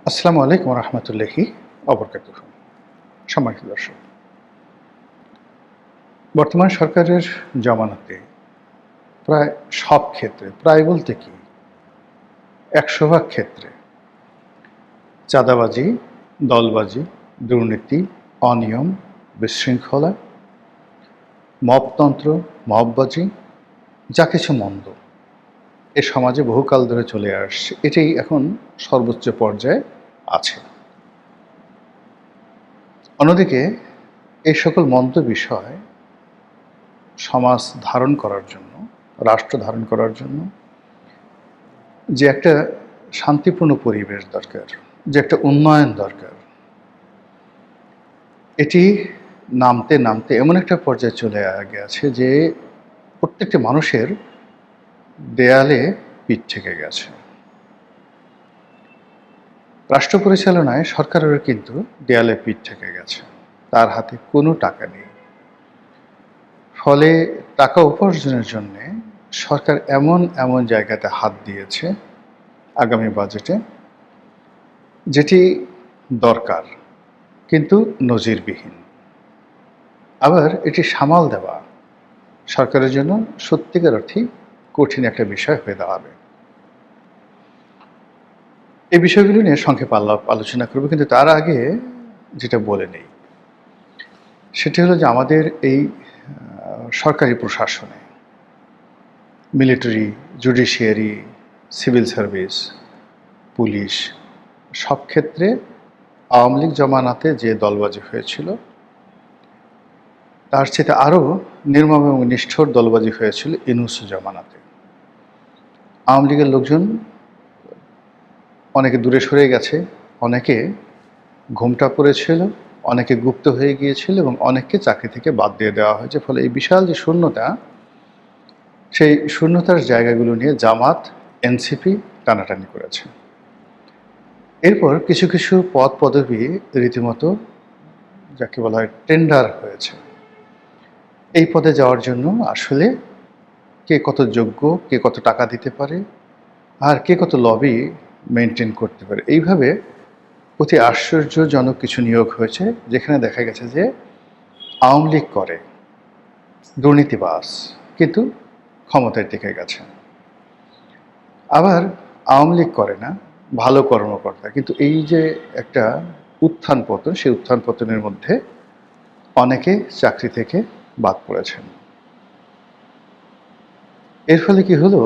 আসসালামু আলাইকুম রহমতুল্লাহি অবরকাতুহু। সম্মানিত দর্শক, বর্তমান সরকারের জমানাতে প্রায় সব ক্ষেত্রে, প্রায় বলতে কি ১০০ ভাগ ক্ষেত্রে চাঁদাবাজি, দলবাজি, দুর্নীতি, অনিয়ম, বিশৃঙ্খলা, মবতন্ত্র, মববাজি, যা কিছু মন্দ এ সমাজে বহুকাল ধরে চলে আসছে, এটাই এখন সর্বোচ্চ পর্যায়ে আছে। অন্যদিকে এই সকল মন্দ বিষয় সমাজ ধারণ করার জন্য, রাষ্ট্র ধারণ করার জন্য যে একটা শান্তিপূর্ণ পরিবেশ দরকার, যে একটা উন্নয়ন দরকার, এটি নামতে নামতে এমন একটা পর্যায়ে চলে গেছে যে প্রত্যেকটি মানুষের দেয়ালে পিঠ থেকে গেছে। রাষ্ট্র পরিচালনায় সরকারেরও কিন্তু দেয়ালে পিঠ থেকে গেছে, তার হাতে কোনো টাকা নেই। ফলে টাকা উপার্জনের জন্যে সরকার এমন এমন জায়গাতে হাত দিয়েছে আগামী বাজেটে, যেটি দরকার কিন্তু নজিরবিহীন। আবার এটি সামাল দেওয়া সরকারের জন্য সত্যিকার অর্থেই কঠিন একটা বিষয় হয়ে দাঁড়াবে। এই বিষয়গুলো নিয়ে সংক্ষেপে আলোচনা করব, কিন্তু তার আগে যেটা বলে নেই সেটি হলো যে আমাদের এই সরকারি প্রশাসনে, military, judiciary, civil service, police, সব ক্ষেত্রে আওয়ামী লীগ জমানাতে যে দলবাজি হয়েছিল তার চেয়ে আরও নির্মম এবং নিষ্ঠুর দলবাজি হয়েছিল ইউনূস জমানাতে। আওয়ামী লীগের লোকজন অনেকে দূরে সরে গেছে, অনেকে ঘোমটা পড়েছিল, অনেকে গুপ্ত হয়ে গিয়েছিল এবং অনেককে চাকরি থেকে বাদ দিয়ে দেওয়া হয়েছে। ফলে এই বিশাল যে শূন্যতা, সেই শূন্যতার জায়গাগুলো নিয়ে জামাত, এনসিপি টানাটানি করেছে। এরপর কিছু কিছু পদ পদবি রীতিমতো যাকে বলা হয় টেন্ডার হয়েছে। এই পদে যাওয়ার জন্য আসলে কে কত যোগ্য, কে কত টাকা দিতে পারে, আর কে কত লবি মেনটেন করতে পারে, এইভাবে অতি আশ্চর্যজনক কিছু নিয়োগ হয়েছে, যেখানে দেখা গেছে যে আওয়ামী লীগ করে, দুর্নীতিবাজ, কিন্তু ক্ষমতায় টিকে গেছে। আবার আওয়ামী লীগ করে না, ভালো কর্মকর্তা, কিন্তু এই যে একটা উত্থান পতন, সেই উত্থান পতনের মধ্যে অনেকে চাকরি থেকে বাদ পড়েছেন। এর ফলে কি হলো,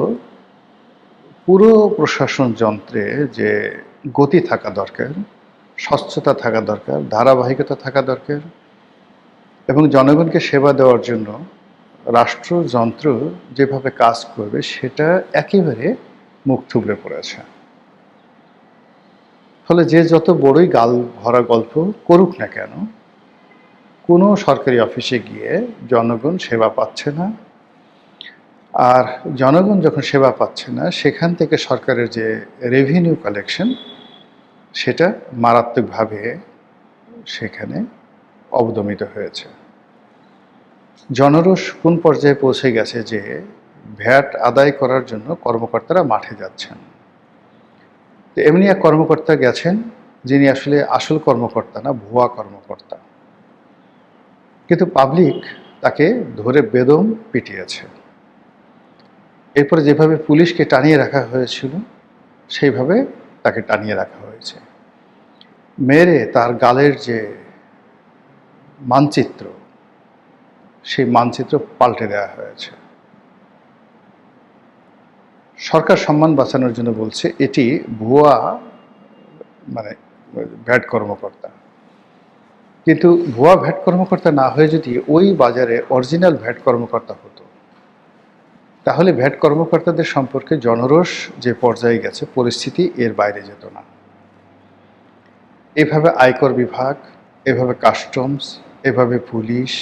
পুরো প্রশাসন যন্ত্রে যে গতি থাকা দরকার, স্বচ্ছতা থাকা দরকার, ধারাবাহিকতা থাকা দরকার এবং জনগণকে সেবা দেওয়ার জন্য রাষ্ট্রযন্ত্র যেভাবে কাজ করবে সেটা একেবারে মুখ থুবড়ে পড়েছে। ফলে যে যত বড়ই গাল ভরা গল্প করুক না কেন, কোনো সরকারি অফিসে গিয়ে জনগণ সেবা পাচ্ছে না। আর জনগণ যখন সেবা পাচ্ছে না, সেখান থেকে সরকারের যে রেভিনিউ কালেকশন, সেটা মারাত্মকভাবে সেখানে অবদমিত হয়েছে। জনরোষ কোন পর্যায়ে পৌঁছে গেছে যে ভ্যাট আদায় করার জন্য কর্মকর্তারা মাঠে যাচ্ছেন। তো এমনি এক কর্মকর্তা গেছেন, যিনি আসলে আসল কর্মকর্তা না, ভুয়া কর্মকর্তা, কিন্তু পাবলিক তাকে ধরে বেদম পিটিয়েছে। এরপরে যেভাবে পুলিশকে টানিয়ে রাখা হয়েছিল, সেইভাবে তাকে টানিয়ে রাখা হয়েছে। মেরে তার গালের যে মানচিত্র, সেই মানচিত্র পাল্টে দেওয়া হয়েছে। সরকার সম্মান বাঁচানোর জন্য বলছে এটি ভুয়া, মানে ভ্যাট কর্মকর্তা। কিন্তু ভুয়া ভ্যাট কর্মকর্তা না হয়ে যদি ওই বাজারে অরিজিনাল ভ্যাট কর্মকর্তা হতো, তাহলে ভ্যাট কর্মকর্তাদের সম্পর্কে জনরোষ যে পর্যায়ে গেছে, পরিস্থিতি এর বাইরে যেত না। এভাবে আয়কর বিভাগ, এভাবে কাস্টমস, এভাবে পুলিশ,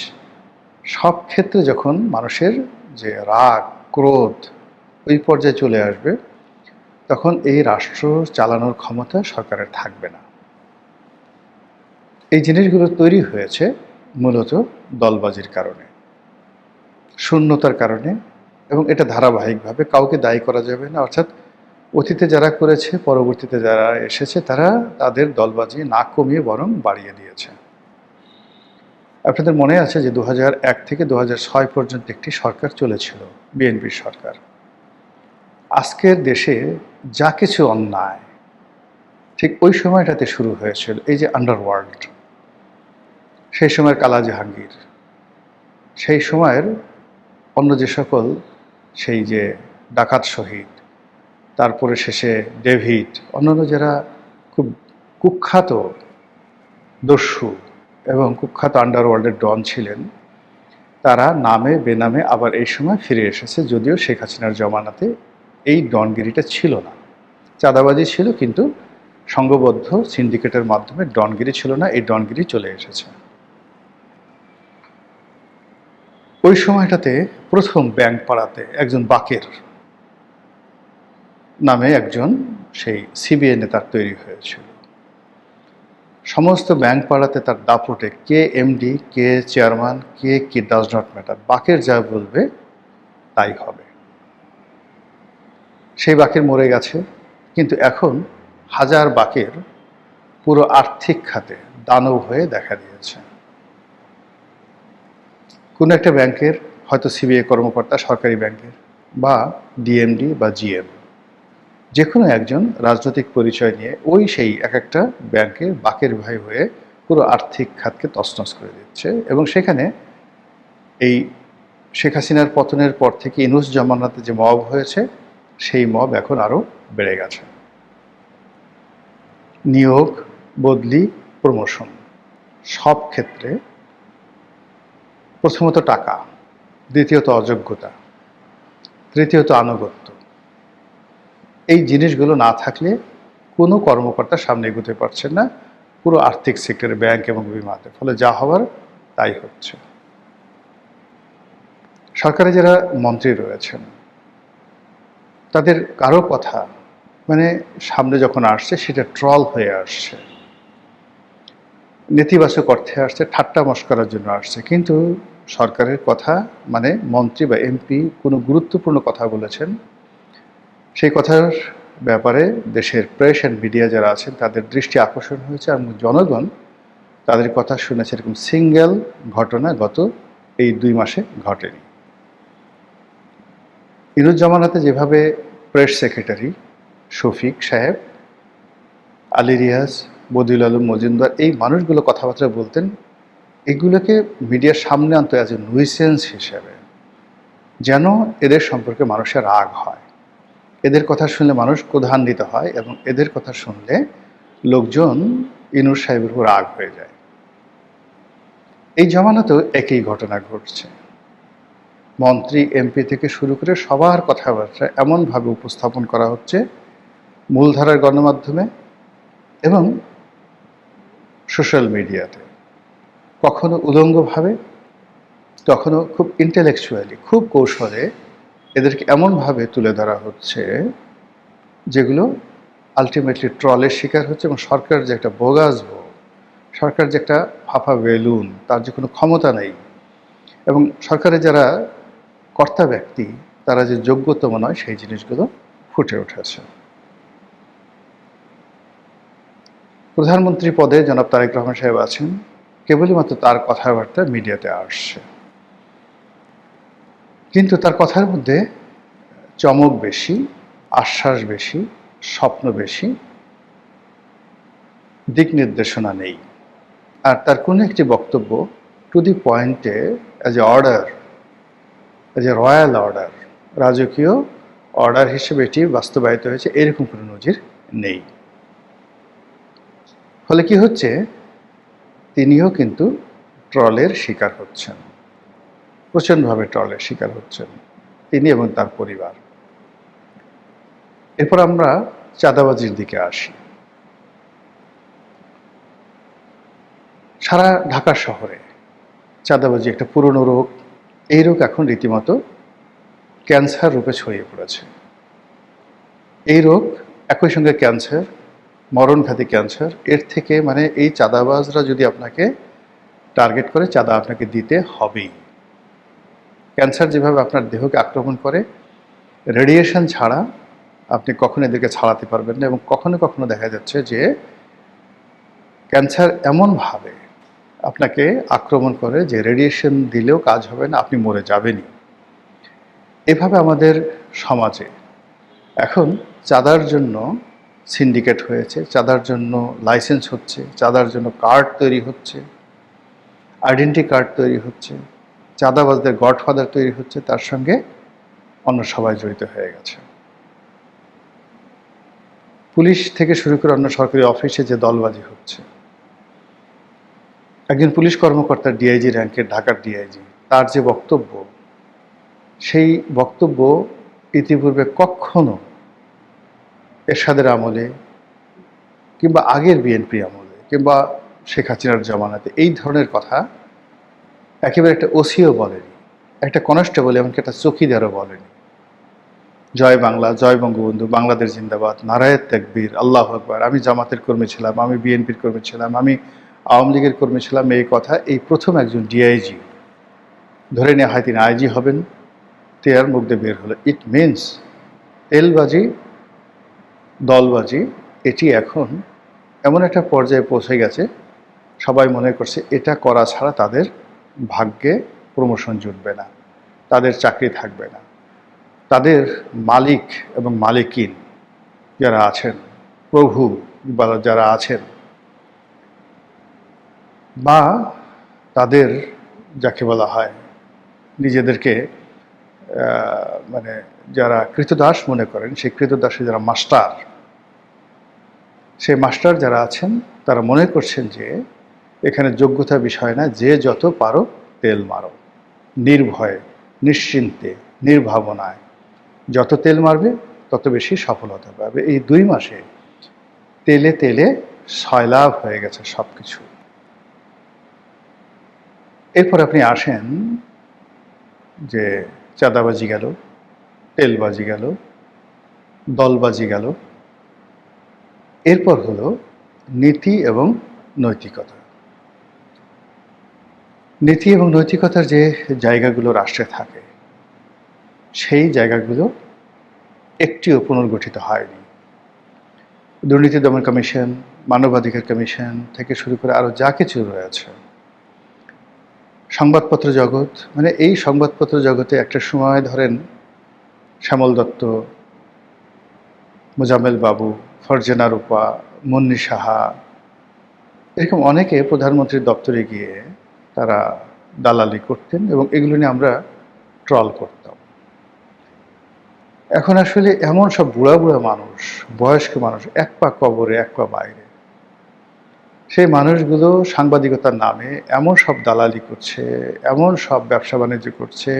সব ক্ষেত্রে যখন মানুষের যে রাগ, ক্রোধ ওই পর্যায়ে চলে আসবে, তখন এই রাষ্ট্র চালানোর ক্ষমতা সরকারের থাকবে না। এই জিনিসগুলো তৈরি হয়েছে মূলত দলবাজির কারণে, শূন্যতার কারণে, এবং এটা ধারাবাহিকভাবে কাউকে দায়ী করা যাবে না। অর্থাৎ অতীতে যারা করেছে, পরবর্তীতে যারা এসেছে, তারা তাদের দলবাজি না কমিয়ে বরং বাড়িয়ে দিয়েছে। আপনাদের মনে আছে যে 2001 থেকে 2006 পর্যন্ত একটি সরকার চলেছিল, বিএনপির সরকার। আজকের দেশে যা কিছু অন্যায় ঠিক ওই সময়টাতে শুরু হয়েছিল। এই যে আন্ডারওয়ার্ল্ড, সেই সময়ের কালা জাহাঙ্গীর, সেই সময়ের অন্য যে সকল, সেই যে ডাকাত শহীদ, তারপরে শেষে ডেভিড, অন্যান্য যারা খুব কুখ্যাত দস্যু এবং কুখ্যাত আন্ডারওয়ার্ল্ডের ডন ছিলেন, তারা নামে বেনামে আবার এই সময় ফিরে এসেছে। যদিও শেখ হাসিনার জমানাতে এই ডনগিরিটা ছিল না, চাঁদাবাজি ছিল, কিন্তু সংঘবদ্ধ সিন্ডিকেটের মাধ্যমে ডনগিরি ছিল না, এই ডনগিরি চলে এসেছে। ওই সময়টাতে প্রথম ব্যাংক পাড়াতে একজন বাকের নামে একজন সেই সিবিআই নেতার তৈরি হয়েছিল। সমস্ত ব্যাংক পাড়াতে তার দাপটে কে এমডি, কে চেয়ারম্যান, কে কি ডাজ নট ম্যাটার, বাকের যা বলবে তাই হবে। সেই বাকের মরে গেছে, কিন্তু এখন হাজার বাকের পুরো আর্থিক খাতে দানব হয়ে দেখা দিয়েছে। কোনো একটা ব্যাংকের হয়তো সিবিআই কর্মকর্তা, সরকারি ব্যাংকের, বা ডিএমডি বা জিএম, যে কোনো একজন রাজনৈতিক পরিচয় নিয়ে ওই সেই এক একটা ব্যাংকের বাকের ভাই হয়ে পুরো আর্থিক খাতকে তছনছ করে দিচ্ছে। এবং সেখানে এই শেখ হাসিনার পতনের পর থেকে ইনুস জামানাতে যে মব হয়েছে, সেই মব এখন আরও বেড়ে গেছে। নিয়োগ, বদলি, প্রমোশন, সব ক্ষেত্রে প্রথমত টাকা, দ্বিতীয়ত অযোগ্যতা, তৃতীয়ত আনুগত্য। এই জিনিসগুলো না থাকলে কোনো কর্মকর্তা সামনে এগোতে পারছেন না পুরো আর্থিক সেক্টরে, ব্যাংক এবং বিমাতে। ফলে যা হওয়ার তাই হচ্ছে। সরকারে যারা মন্ত্রী রয়েছেন, তাদের কারো কথা মানে সামনে যখন আসছে সেটা ট্রল হয়ে আসছে, নেতিবাচক অর্থে আসছে, ঠাট্টা মশকরার জন্য আসছে। কিন্তু সরকারের কথা মানে মন্ত্রী বা এমপি কোনো গুরুত্বপূর্ণ কথা বলেছেন, সেই কথার ব্যাপারে দেশের প্রেস অ্যান্ড মিডিয়া যারা আছেন তাদের দৃষ্টি আকর্ষণ হয়েছে এবং জনগণ তাদের কথা শুনেছে। এরকম সিঙ্গেল ঘটনা গত এই 2 মাসে ঘটেনি। ইনুস জামানাতে যেভাবে প্রেস সেক্রেটারি শফিক সাহেব, আলী রিয়াজ, বদিউল আলম মজুমদার, এই মানুষগুলো কথাবার্তা বলতেন, এগুলোকে মিডিয়ার সামনে আনতো অ্যাজ এ নুইসেন্স হিসেবে, যেন এদের সম্পর্কে মানুষের রাগ হয়, এদের কথা শুনলে মানুষ ক্রোধান্বিত হয় এবং এদের কথা শুনলে লোকজন ইনুস সাহেবের উপর রাগ হয়ে যায়। এই জমানাতেও একই ঘটনা ঘটছে। মন্ত্রী, এমপি থেকে শুরু করে সবার কথাবার্তা এমনভাবে উপস্থাপন করা হচ্ছে মূলধারার গণমাধ্যমে এবং সোশ্যাল মিডিয়াতে, কখনো উলঙ্গভাবে, কখনো খুব ইন্টেলেকচুয়ালি, খুব কৌশলে এদেরকে এমনভাবে তুলে ধরা হচ্ছে যেগুলো আলটিমেটলি ট্রলের শিকার হচ্ছে। এবং সরকার যে একটা বোগাস ভোগ, সরকার যে একটা ফাঁপা বেলুন, তার যে কোনো ক্ষমতা নেই, এবং সরকারের যারা কর্তা ব্যক্তি তারা যে যোগ্যতম নয়, সেই জিনিসগুলো ফুটে উঠেছে। প্রধানমন্ত্রী পদে জনাব তারেক রহমান সাহেব আছেন, কেবলই মাত্র তার কথাবার্তা মিডিয়াতে আসছে, কিন্তু তার কথার মধ্যে চমক বেশি, আশ্বাস বেশি, স্বপ্ন বেশি, দিক নির্দেশনা নেই। আর তার কোনো একটি বক্তব্য টু দি পয়েন্টে as a order, as a royal order, রাজকীয় অর্ডার হিসেবে এটি বাস্তবায়িত হয়েছে, এরকম কোনো নজির নেই। ফলে কি হচ্ছে, তিনিও কিন্তু ট্রলের শিকার হচ্ছেন, প্রচণ্ডভাবে ট্রলের শিকার হচ্ছেন তিনি এবং তার পরিবার। এরপর আমরা চাঁদাবাজির দিকে আসি। সারা ঢাকা শহরে চাঁদাবাজি একটা পুরনো রোগ। এই রোগ এখন রীতিমতো ক্যান্সার রূপে ছড়িয়ে পড়েছে। এই রোগ একই সঙ্গে ক্যান্সার, মরণঘাতী ক্যান্সার। এর থেকে মানে এই চাঁদাবাজরা যদি আপনাকে টার্গেট করে, চাঁদা আপনাকে দিতে হবেই। ক্যান্সার যেভাবে আপনার দেহকে আক্রমণ করে, রেডিয়েশন ছাড়া আপনি কখনো এদেরকে ছাড়াতে পারবেন না। এবং কখনো কখনো দেখা যাচ্ছে যে ক্যান্সার এমনভাবে আপনাকে আক্রমণ করে যে রেডিয়েশন দিলেও কাজ হবে না, আপনি মরে যাবেনই। এভাবে আমাদের সমাজে এখন চাঁদার জন্য সিন্ডিকেট হয়েছে, চাঁদার জন্য লাইসেন্স হচ্ছে, চাঁদার জন্য কার্ড তৈরি হচ্ছে, আইডেন্টি কার্ড তৈরি হচ্ছে, চাঁদাবাজদের গডফাদার তৈরি হচ্ছে, তার সঙ্গে অন্য সবাই জড়িত হয়ে গেছে। পুলিশ থেকে শুরু করে অন্য সরকারি অফিসে যে দলবাজি হচ্ছে, একজন পুলিশ কর্মকর্তা ডিআইজি র্যাঙ্কের, ঢাকার ডিআইজি, তার যে বক্তব্য, সেই বক্তব্য ইতিপূর্বে কখনো এরশাদের আমলে কিংবা আগের বিএনপি আমলে কিংবা শেখ হাসিনার জমানাতে এই ধরনের কথা একেবারে একটা ওসিও বলেনি, একটা কনস্টেবল, এমনকি একটা চৌকিদারও বলেনি। জয় বাংলা, জয় বঙ্গবন্ধু, বাংলাদেশ জিন্দাবাদ, নারায়ে তাকবীর, আল্লাহু আকবার, আমি জামাতের কর্মী ছিলাম, আমি বিএনপির কর্মী ছিলাম, আমি আওয়ামী লীগের কর্মী ছিলাম, এই কথা এই প্রথম একজন ডিআইজি, ধরে নেওয়া হয় তিনি আইজি হবেন, তেয়ার মুখ দিয়ে বের হলো। ইট মিনস তেলবাজি, দলবাজি, এটি এখন এমন একটা পর্যায়ে পৌঁছে গেছে, সবাই মনে করছে এটা করা ছাড়া তাদের ভাগ্যে প্রমোশন জুটবে না, তাদের চাকরি থাকবে না। তাদের মালিক এবং মালিকিন যারা আছেন, প্রভু বা যারা আছেন, বা তাদের যাকে বলা হয় নিজেদেরকে মানে যারা কৃতদাস মনে করেন, সেই কৃতদাসে যারা মাস্টার, সেই মাস্টার যারা আছেন তারা মনে করছেন যে এখানে যোগ্যতা বিষয় না, যে যত পারো তেল মারো, নির্ভয়ে, নিশ্চিন্তে, নির্ভাবনায় যত তেল মারবে তত বেশি সফলতা পাবে। এই 2 মাসে তেলে তেলে সয়লাভ হয়ে গেছে সব কিছু। এরপর আপনি আসেন যে চাঁদাবাজি গেল, তেলবাজি গেল, দলবাজি গেল, এরপর হলো নীতি এবং নৈতিকতা। নীতি এবং নৈতিকতার যে জায়গাগুলো রাষ্ট্রে থাকে, সেই জায়গাগুলো একটিও পুনর্গঠিত হয়নি। দুর্নীতি দমন কমিশন, মানবাধিকার কমিশন থেকে শুরু করে আরও যা কিছু রয়েছে, সংবাদপত্র জগৎ, মানে এই সংবাদপত্র জগতে একটা সময় ধরেন শ্যামল দত্ত, মোজাম্মেল বাবু, ফরজানা রূপা, মুন্নি সাহা, এরকম অনেকে প্রধানমন্ত্রীর দপ্তরে গিয়ে তারা দালালি করতেন এবং এগুলো নিয়ে আমরা ট্রল করতাম। এখন আসলে এমন সব বুড়া বুড়া মানুষ, বয়স্ক মানুষ, এক পা কবরে এক পা বাইরে, সেই মানুষগুলো সাংবাদিকতার নামে এমন সব দালালি করছে, এমন সব ব্যবসা বাণিজ্য করছে,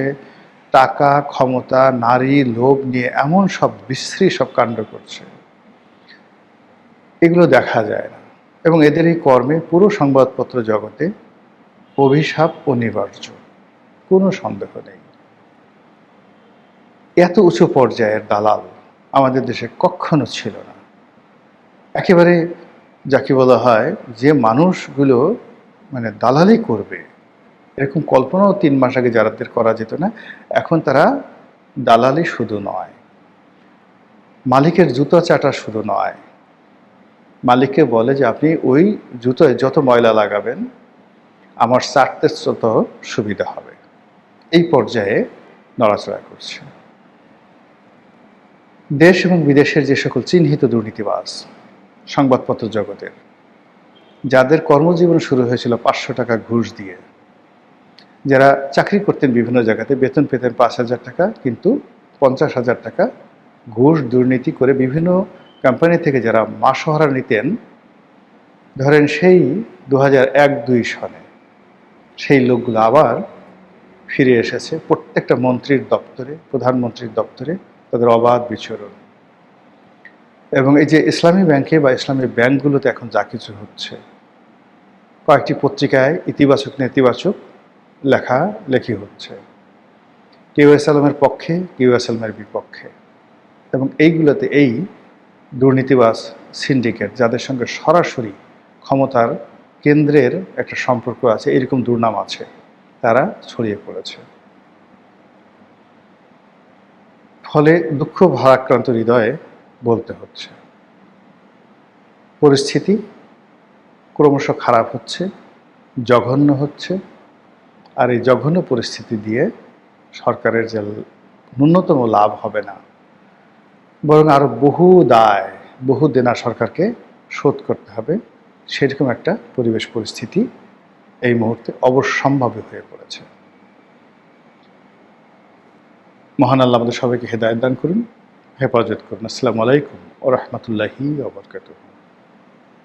টাকা, ক্ষমতা, নারী, লোভ নিয়ে এমন সব বিশ্রী সব কাণ্ড করছে, এগুলো দেখা যায় না। এবং এদের এই কর্মে পুরো সংবাদপত্র জগতে অভিশাপ অনিবার্য, কোনো সন্দেহ নেই। এত উঁচু পর্যায়ের দালাল আমাদের দেশে কখনো ছিল না। একেবারে যাকে বলা হয় যে মানুষগুলো মানে দালালি করবে, এরকম কল্পনাও 3 মাস আগে যারাদের করা যেত না, এখন তারা দালালি শুধু নয়, মালিকের জুতো চাটা শুধু নয়, মালিককে বলে যে আপনি ওই জুতোয় যত ময়লা লাগাবেন আমার চাটতে তত সুবিধা হবে, এই পর্যায়ে নড়াচড়া করছে। দেশ এবং বিদেশের যে সকল চিহ্নিত দুর্নীতিবাজ সংবাদপত্র জগতের, যাদের কর্মজীবন শুরু হয়েছিল 500 টাকা ঘুষ দিয়ে, যারা চাকরি করতেন বিভিন্ন জায়গাতে, বেতন পেতেন 5,000 টাকা, কিন্তু 50,000 টাকা ঘুষ দুর্নীতি করে বিভিন্ন কোম্পানি থেকে যারা মাসোহারা নিতেন, ধরেন সেই 2001-2 সনে সেই লোকগুলো আবার ফিরে এসেছে প্রত্যেকটা মন্ত্রীর দপ্তরে, প্রধানমন্ত্রীর দপ্তরে, তাদের অবাধ বিচরণ। এবং এই যে ইসলামী ব্যাংকে বা ইসলামী ব্যাংকগুলোতে এখন যা কিছু হচ্ছে, কয়েকটি পত্রিকায় ইতিবাচক নেতিবাচক লেখালেখি হচ্ছে, কেউ এসএলএমের পক্ষে, কেউ এসএলএমের বিপক্ষে। এবং এইগুলোতে এই দুর্নীতিবাজ সিন্ডিকেট, যাদের সঙ্গে সরাসরি ক্ষমতার কেন্দ্রের একটা সম্পর্ক আছে, এরকম দুর্নাম আছে, তারা ছড়িয়ে পড়েছে। ফলে দুঃখ ভারাক্রান্ত হৃদয়ে বলতে হচ্ছে। পরিস্থিতি ক্রমশ খারাপ হচ্ছে, জঘন্য হচ্ছে। আর এই জঘন্য পরিস্থিতি দিয়ে সরকারের যে ন্যূনতম লাভ হবে না, বরং আরও বহু দায়, বহু দেনা সরকারকে শোধ করতে হবে, সেরকম একটা পরিবেশ পরিস্থিতি এই মুহূর্তে অবশ্যম্ভাবী হয়ে পড়েছে। মহান আল্লাহ আমাদের সবাইকে হেদায়েত দান করুন, হেফাজত করুন। আসসালামু আলাইকুম ওয়া রাহমাতুল্লাহি ওয়া বারাকাতুহু।